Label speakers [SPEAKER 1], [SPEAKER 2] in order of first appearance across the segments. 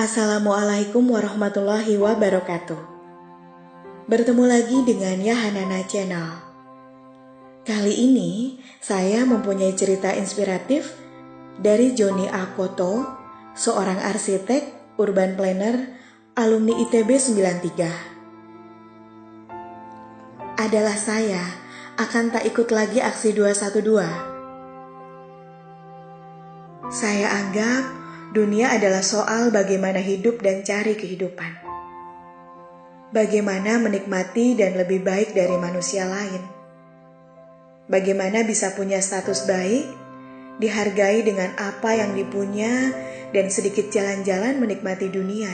[SPEAKER 1] Assalamualaikum warahmatullahi wabarakatuh. Bertemu lagi dengan Yahanana Channel. Kali ini saya mempunyai cerita inspiratif dari Joni A. Koto, seorang arsitek, urban planner, alumni ITB 93. Adalah saya akan tak ikut lagi aksi 212. Saya anggap dunia adalah soal bagaimana hidup dan cari kehidupan. Bagaimana menikmati dan lebih baik dari manusia lain. Bagaimana bisa punya status baik, dihargai dengan apa yang dipunya, dan sedikit jalan-jalan menikmati dunia.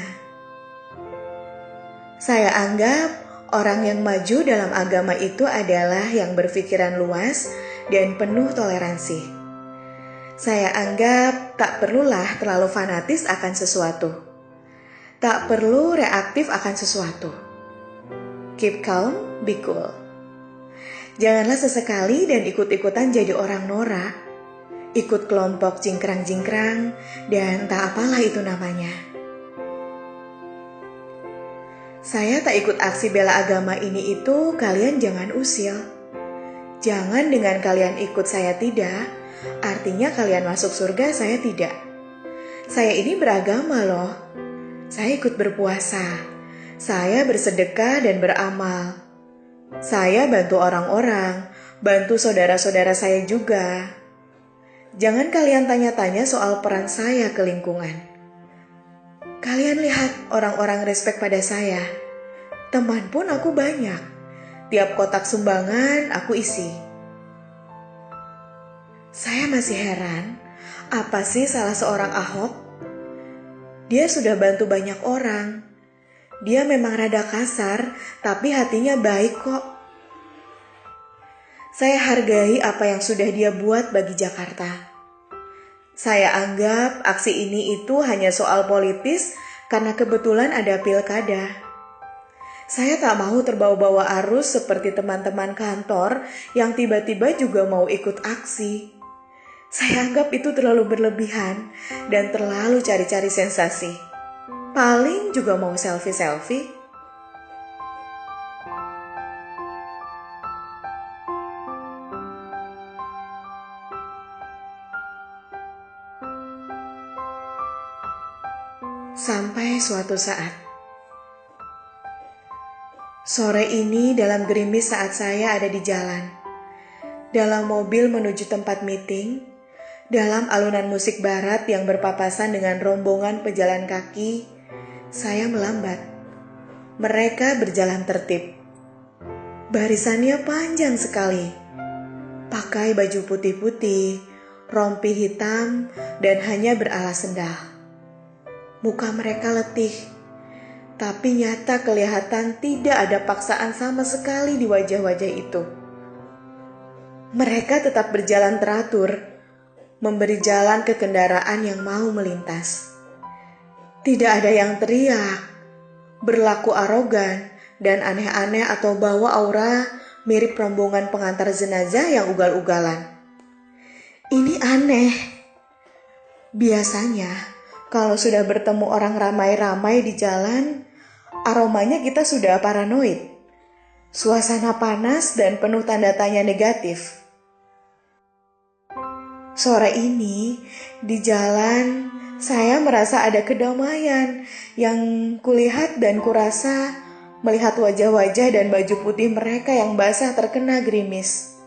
[SPEAKER 1] Saya anggap orang yang maju dalam agama itu adalah yang berpikiran luas dan penuh toleransi. Saya anggap tak perlulah terlalu fanatis akan sesuatu. Tak perlu reaktif akan sesuatu. Keep calm, be cool. Janganlah sesekali dan ikut-ikutan jadi orang norak. Ikut kelompok jingkrang-jingkrang dan tak apalah itu namanya. Saya tak ikut aksi bela agama ini itu, kalian jangan usil. Jangan dengan kalian ikut saya tidak, artinya kalian masuk surga, saya tidak. Saya ini beragama loh. Saya ikut berpuasa. Saya bersedekah dan beramal. Saya bantu orang-orang, bantu saudara-saudara saya juga. Jangan kalian tanya-tanya soal peran saya ke lingkungan. Kalian lihat orang-orang respek pada saya. Teman pun aku banyak. Tiap kotak sumbangan aku isi. Saya masih heran, apa sih salah seorang Ahok? Dia sudah bantu banyak orang. Dia memang rada kasar, tapi hatinya baik kok. Saya hargai apa yang sudah dia buat bagi Jakarta. Saya anggap aksi ini itu hanya soal politis karena kebetulan ada pilkada. Saya tak mau terbawa-bawa arus seperti teman-teman kantor yang tiba-tiba juga mau ikut aksi. Saya anggap itu terlalu berlebihan dan terlalu cari-cari sensasi. Paling juga mau selfie-selfie. Sampai suatu saat. Sore ini dalam gerimis saat saya ada di jalan. Dalam mobil menuju tempat meeting. Dalam alunan musik barat yang berpapasan dengan rombongan pejalan kaki, saya melambat. Mereka berjalan tertib. Barisannya panjang sekali. Pakai baju putih-putih, rompi hitam, dan hanya beralas sendal. Muka mereka letih, tapi nyata kelihatan tidak ada paksaan sama sekali di wajah-wajah itu. Mereka tetap berjalan teratur, memberi jalan ke kendaraan yang mau melintas. Tidak ada yang teriak, berlaku arogan, dan aneh-aneh atau bawa aura mirip rombongan pengantar jenazah yang ugal-ugalan. Ini aneh. Biasanya, kalau sudah bertemu orang ramai-ramai di jalan, aromanya kita sudah paranoid. Suasana panas dan penuh tanda tanya negatif. Sore ini, di jalan, saya merasa ada kedamaian yang kulihat dan kurasa melihat wajah-wajah dan baju putih mereka yang basah terkena gerimis.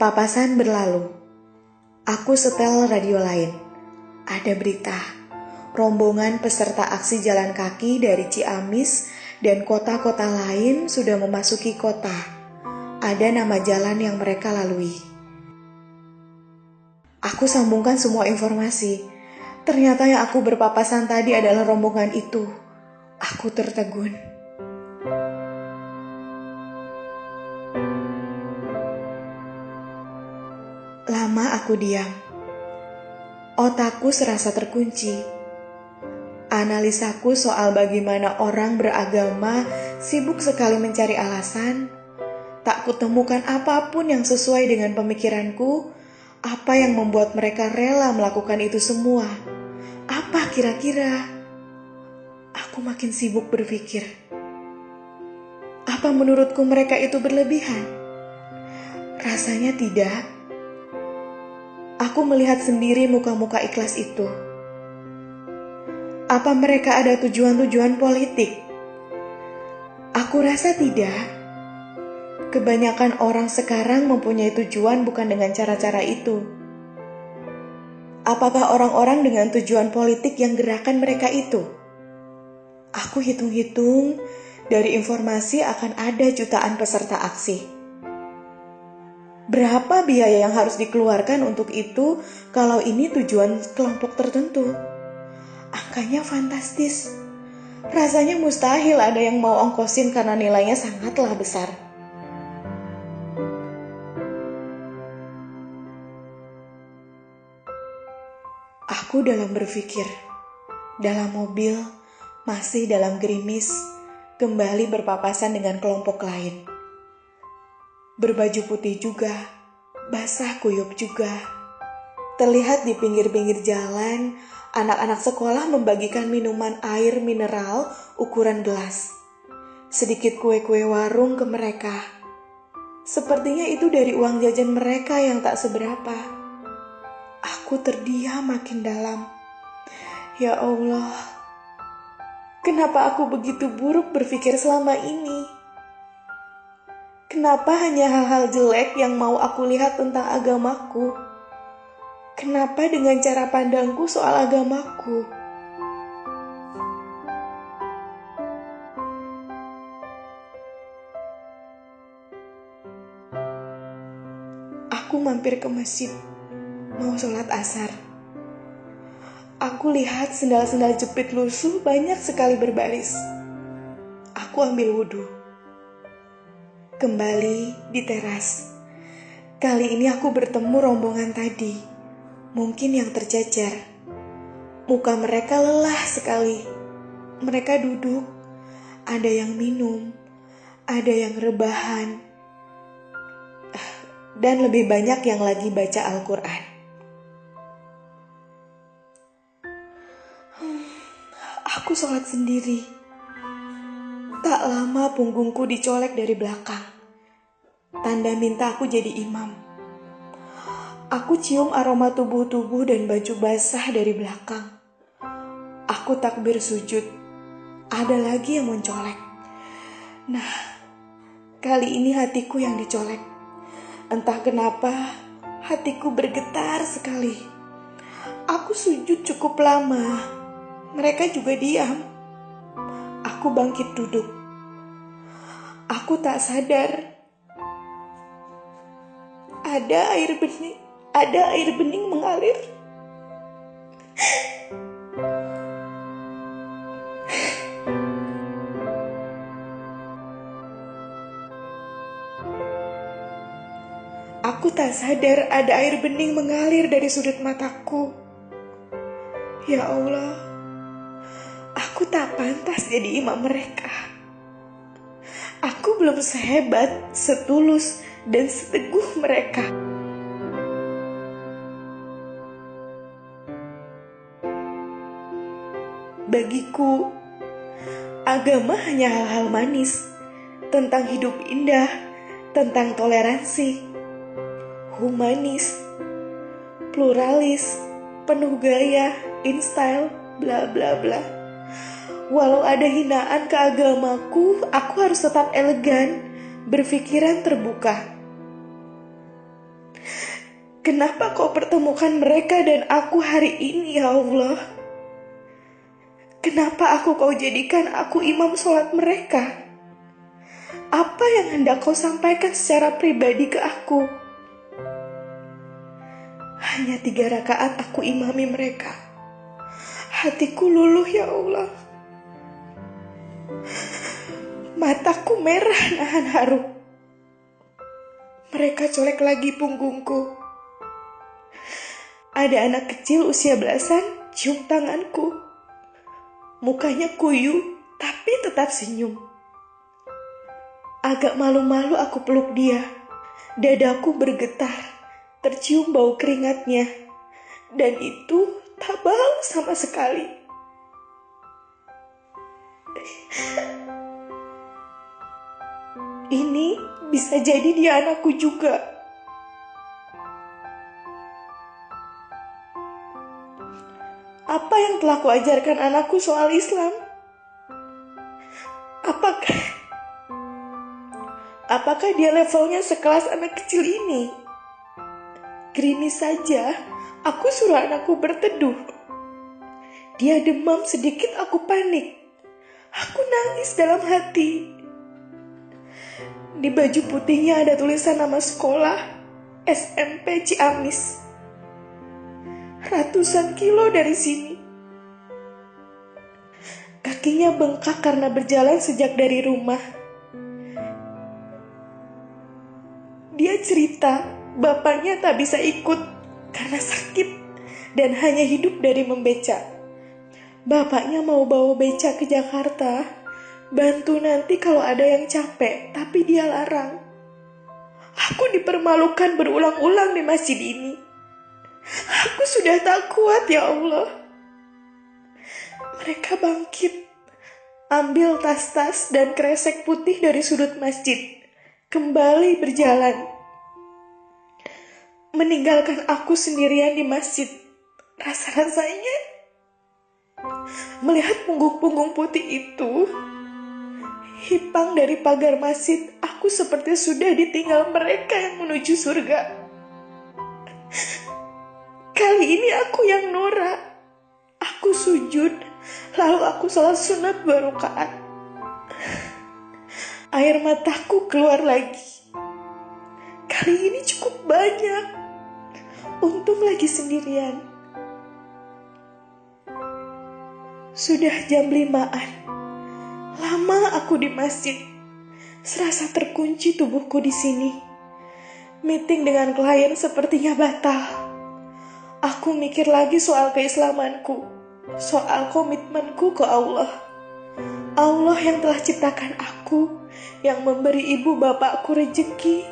[SPEAKER 1] Papasan berlalu. Aku setel radio lain. Ada berita. Rombongan peserta aksi jalan kaki dari Ciamis dan kota-kota lain sudah memasuki kota. Ada nama jalan yang mereka lalui. Aku sambungkan semua informasi. Ternyata yang aku berpapasan tadi adalah rombongan itu. Aku tertegun. Lama aku diam. Otakku serasa terkunci. Analisaku soal bagaimana orang beragama sibuk sekali mencari alasan, tak kutemukan apapun yang sesuai dengan pemikiranku Apa yang membuat mereka rela melakukan itu semua? Apa kira-kira? Aku makin sibuk berpikir. Apa menurutku mereka itu berlebihan? Rasanya tidak. Aku melihat sendiri muka-muka ikhlas itu. Apa mereka ada tujuan-tujuan politik? Aku rasa tidak. Kebanyakan orang sekarang mempunyai tujuan bukan dengan cara-cara itu. Apakah orang-orang dengan tujuan politik yang gerakan mereka itu? Aku hitung-hitung, dari informasi akan ada jutaan peserta aksi. Berapa biaya yang harus dikeluarkan untuk itu kalau ini tujuan kelompok tertentu? Angkanya fantastis. Rasanya mustahil ada yang mau ongkosin karena nilainya sangatlah besar. Aku dalam berpikir, dalam mobil, masih dalam gerimis, kembali berpapasan dengan kelompok lain. Berbaju putih juga, basah kuyup juga. Terlihat di pinggir-pinggir jalan, anak-anak sekolah membagikan minuman air mineral ukuran gelas. Sedikit kue-kue warung ke mereka. Sepertinya itu dari uang jajan mereka yang tak seberapa. Aku terdiam makin dalam. Ya Allah, kenapa aku begitu buruk berpikir selama ini? Kenapa hanya hal-hal jelek yang mau aku lihat tentang agamaku? Kenapa dengan cara pandangku soal agamaku? Aku mampir ke masjid, mau sholat asar. Aku lihat sendal-sendal jepit lusuh banyak sekali berbaris. Aku ambil wudhu. Kembali di teras. Kali ini aku bertemu rombongan tadi. Mungkin yang tercecer. Muka mereka lelah sekali. Mereka duduk. Ada yang minum. Ada yang rebahan. Dan lebih banyak yang lagi baca Al-Quran. Aku sholat sendiri. Tak lama punggungku dicolek dari belakang. Tanda minta aku jadi imam. Aku cium aroma tubuh-tubuh dan baju basah dari belakang. Aku takbir sujud. Ada lagi yang mencolek. Nah, kali ini hatiku yang dicolek. Entah kenapa, hatiku bergetar sekali. Aku sujud cukup lama. Mereka juga diam. Aku bangkit duduk. Aku tak sadar. Ada air bening mengalir. Aku tak sadar ada air bening mengalir dari sudut mataku. Ya Allah, aku tak pantas jadi imam mereka. Aku belum sehebat, setulus, dan seteguh mereka. Bagiku, agama hanya hal-hal manis, tentang hidup indah, tentang toleransi, humanis, pluralis, penuh gaya, in style, bla bla bla. Walau ada hinaan ke agamaku, aku harus tetap elegan, berpikiran terbuka. Kenapa kau pertemukan mereka dan aku hari ini, ya Allah? Kenapa kau jadikan aku imam sholat mereka? Apa yang hendak kau sampaikan secara pribadi ke aku? Hanya 3 rakaat aku imami mereka. Hatiku luluh, ya Allah. Mataku merah nahan haru. Mereka colek lagi punggungku. Ada anak kecil usia belasan cium tanganku. Mukanya kuyu tapi tetap senyum. Agak malu-malu aku peluk dia. Dadaku bergetar. tercium bau keringatnya, dan itu tak bau sama sekali. Ini bisa jadi dia anakku juga. Apa yang telah kuajarkan anakku soal Islam? Apakah dia levelnya sekelas anak kecil ini? Gerimis saja, aku suruh anakku berteduh. Dia demam sedikit, aku panik. Aku nangis dalam hati. Di baju putihnya ada tulisan nama sekolah, SMP Ciamis. Ratusan kilo dari sini. Kakinya bengkak karena berjalan sejak dari rumah. Dia cerita bapaknya tak bisa ikut karena sakit dan hanya hidup dari membeca. Bapaknya mau bawa beca ke Jakarta, bantu nanti kalau ada yang capek, tapi dia larang. Aku dipermalukan berulang-ulang di masjid ini. Aku sudah tak kuat, ya Allah. Mereka bangkit, ambil tas-tas dan kresek putih dari sudut masjid, kembali berjalan, meninggalkan aku sendirian di masjid. Rasa-rasanya melihat punggung-punggung putih itu hipang dari pagar masjid, aku seperti sudah ditinggal mereka yang menuju surga. Kali ini aku yang norak. Aku sujud, lalu aku salat sunat 2 rakaat. Air mataku keluar lagi. Kali ini cukup banyak. Untung lagi sendirian. Sudah jam 5-an. Lama aku di masjid. Serasa terkunci tubuhku di sini. Meeting dengan klien sepertinya batal. Aku mikir lagi soal keislamanku, soal komitmenku ke Allah. Allah yang telah ciptakan aku, yang memberi ibu bapakku rezeki,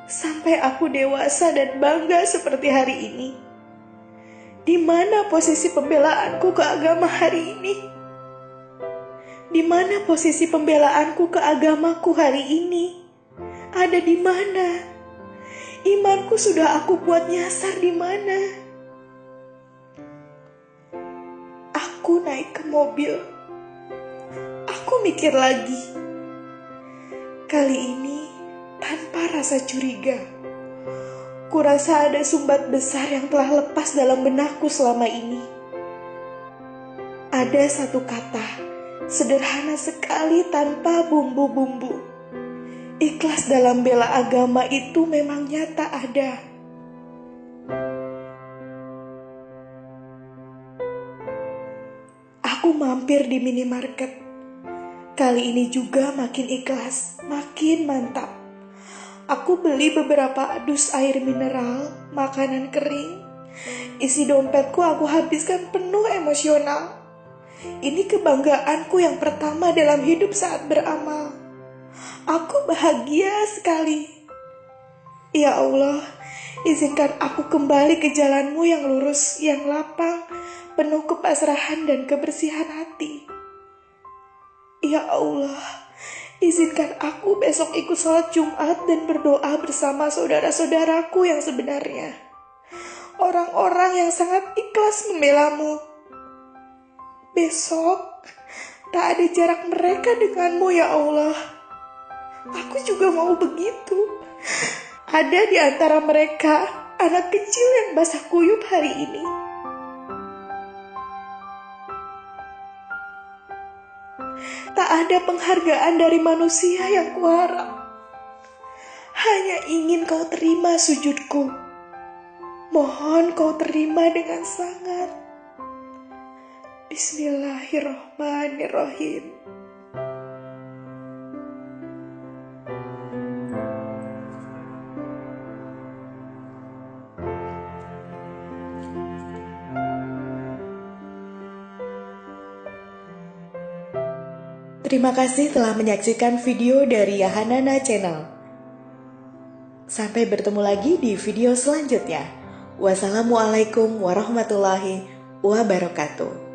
[SPEAKER 1] sampai aku dewasa dan bangga seperti hari ini. Di mana posisi pembelaanku ke agama hari ini? Di mana posisi pembelaanku ke agamaku hari ini? Ada di mana? Imanku sudah aku buat nyasar di mana? Aku naik ke mobil. Aku mikir lagi. Kali ini tanpa rasa curiga. Kurasa ada sumbat besar yang telah lepas dalam benakku selama ini. Ada satu kata, sederhana sekali tanpa bumbu-bumbu. Ikhlas dalam bela agama itu memang nyata ada. Aku mampir di minimarket. Kali ini juga makin ikhlas, makin mantap. Aku beli beberapa dus air mineral, makanan kering. Isi dompetku aku habiskan penuh emosional. Ini kebanggaanku yang pertama dalam hidup saat beramal. Aku bahagia sekali. Ya Allah, izinkan aku kembali ke jalanmu yang lurus, yang lapang, penuh kepasrahan dan kebersihan hati. Ya Allah, izinkan aku besok ikut sholat Jumat dan berdoa bersama saudara-saudaraku yang sebenarnya. Orang-orang yang sangat ikhlas membelamu. Besok, tak ada jarak mereka denganmu, ya Allah. Aku juga mau begitu. Ada di antara mereka anak kecil yang basah kuyup hari ini. Tak ada penghargaan dari manusia yang kuharap. Hanya ingin kau terima sujudku. Mohon kau terima dengan sangat. Bismillahirrahmanirrahim. Terima kasih telah menyaksikan video dari Yahanana Channel. Sampai bertemu lagi di video selanjutnya. Wassalamualaikum warahmatullahi wabarakatuh.